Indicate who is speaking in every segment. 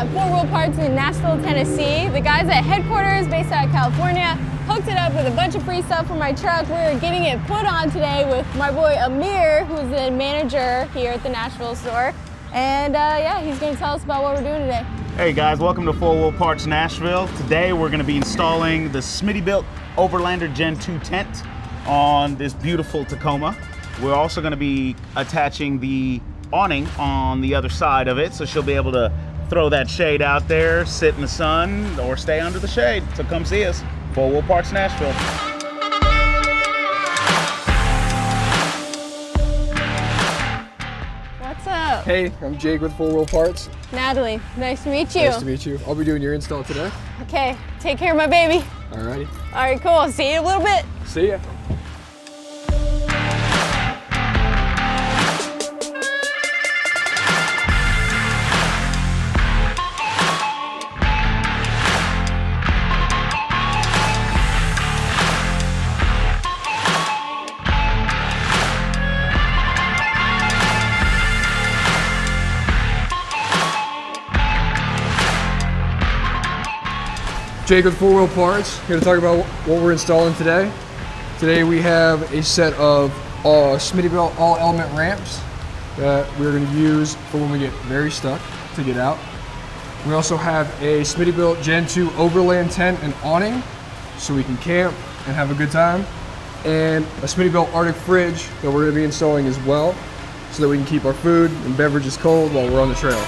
Speaker 1: at 4 Wheel Parts in Nashville, Tennessee. The guys at headquarters, based out of California, hooked it up with a bunch of free stuff for my truck. We're getting it put on today with my boy Amir, who's the manager here at the Nashville store. And yeah, he's gonna tell us about what we're doing today.
Speaker 2: Hey guys, welcome to 4 Wheel Parts Nashville. Today we're gonna be installing the Smittybilt Overlander Gen 2 tent on this beautiful Tacoma. We're also gonna be attaching the awning on the other side of it, so she'll be able to throw that shade out there, sit in the sun, or stay under the shade. So come see us, 4 Wheel Parts Nashville.
Speaker 1: What's up?
Speaker 3: Hey, I'm Jake with 4 Wheel Parts.
Speaker 1: Natalie, nice to meet you.
Speaker 3: Nice to meet you. I'll be doing your install today.
Speaker 1: Okay, take care of my baby.
Speaker 3: Alrighty.
Speaker 1: All right, cool. See you in a little bit.
Speaker 3: See ya. Jake with 4 Wheel Parts, here to talk about what we're installing today. Today we have a set of Smittybilt all element ramps that we're going to use for when we get very stuck to get out. We also have a Smittybilt Gen 2 Overlander Tent and awning so we can camp and have a good time. And a Smittybilt Arctic fridge that we're going to be installing as well so that we can keep our food and beverages cold while we're on the trail.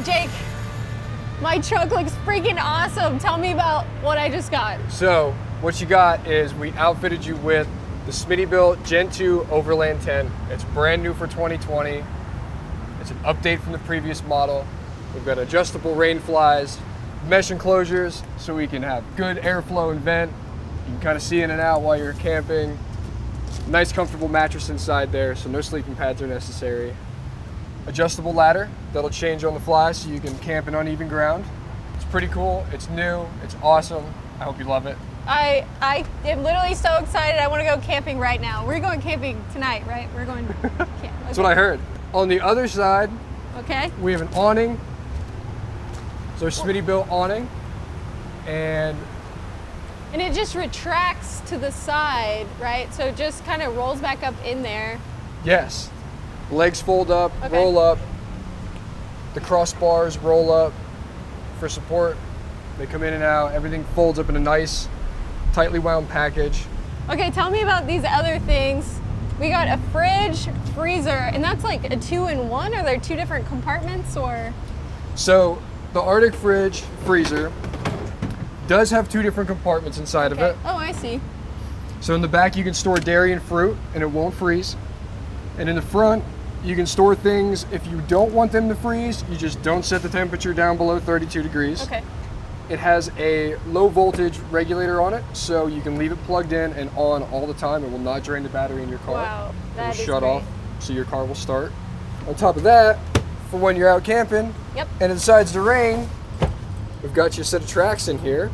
Speaker 1: Jake, my truck looks freaking awesome. Tell me about what I just got.
Speaker 3: So, what you got is we outfitted you with the Smittybilt Gen 2 Overlander Tent. It's brand new for 2020. It's an update from the previous model. We've got adjustable rain flies, mesh enclosures so we can have good airflow and vent. You can kind of see in and out while you're camping. Nice comfortable mattress inside there, so no sleeping pads are necessary. Adjustable ladder that'll change on the fly so you can camp in uneven ground. It's pretty cool, it's new, it's awesome. I hope you love it.
Speaker 1: I am literally so excited. I want to go camping right now. We're going camping tonight, right? We're going camp. Okay.
Speaker 3: That's what I heard. On the other side,
Speaker 1: okay,
Speaker 3: we have an awning. So Smittybilt awning. And
Speaker 1: it just retracts to the side, right? So it just kind of rolls back up in there.
Speaker 3: yes, legs fold up,
Speaker 1: Okay.
Speaker 3: roll up. The crossbars roll up for support. They come in and out. Everything folds up in a nice, tightly wound package.
Speaker 1: Okay, tell me about these other things. We got a fridge, freezer, and that's like a 2-in-1? Are there 2 different compartments or?
Speaker 3: So the Arctic fridge freezer does have 2 different compartments inside of it.
Speaker 1: Oh, I see.
Speaker 3: So in the back you can store dairy and fruit and it won't freeze. And in the front you can store things. If you don't want them to freeze, you just don't set the temperature down below 32 degrees.
Speaker 1: Okay.
Speaker 3: It has a low voltage regulator on it, so you can leave it plugged in and on all the time. It will not drain the battery in your car.
Speaker 1: Wow, that
Speaker 3: It
Speaker 1: is
Speaker 3: will shut
Speaker 1: great.
Speaker 3: off, so your car will start. On top of that, for when you're out camping.
Speaker 1: Yep.
Speaker 3: And it decides to rain, we've got your set of tracks in here.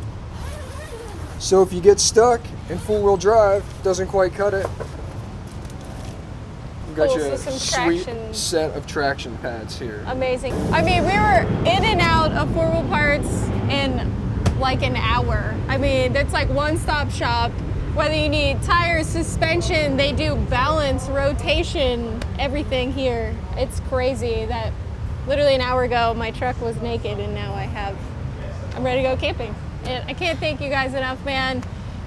Speaker 3: So if you get stuck and four-wheel drive doesn't quite cut it, we've got
Speaker 1: Cool,
Speaker 3: you
Speaker 1: so
Speaker 3: a
Speaker 1: some
Speaker 3: sweet
Speaker 1: traction.
Speaker 3: set of traction pads here.
Speaker 1: Amazing. I mean, we were in and out of four-wheel parts in like an hour. I mean, it's like one-stop shop. Whether you need tires, suspension, they do balance, rotation, everything here. It's crazy that literally an hour ago my truck was naked and now I'm ready to go camping. And I can't thank you guys enough, man.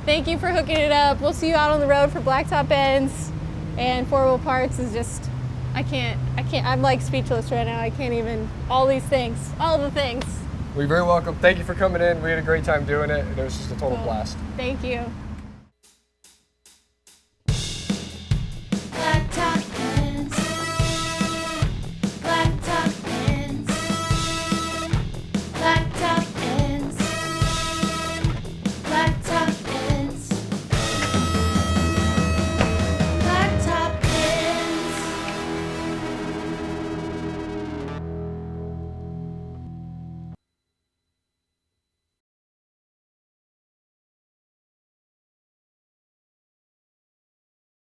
Speaker 1: Thank you for hooking it up. We'll see you out on the road for blacktop ends. And four-wheel parts is just, I can't, I'm like speechless right now. I can't even, all the things.
Speaker 3: You're very welcome. Thank you for coming in. We had a great time doing it. It was just a total blast.
Speaker 1: Thank you.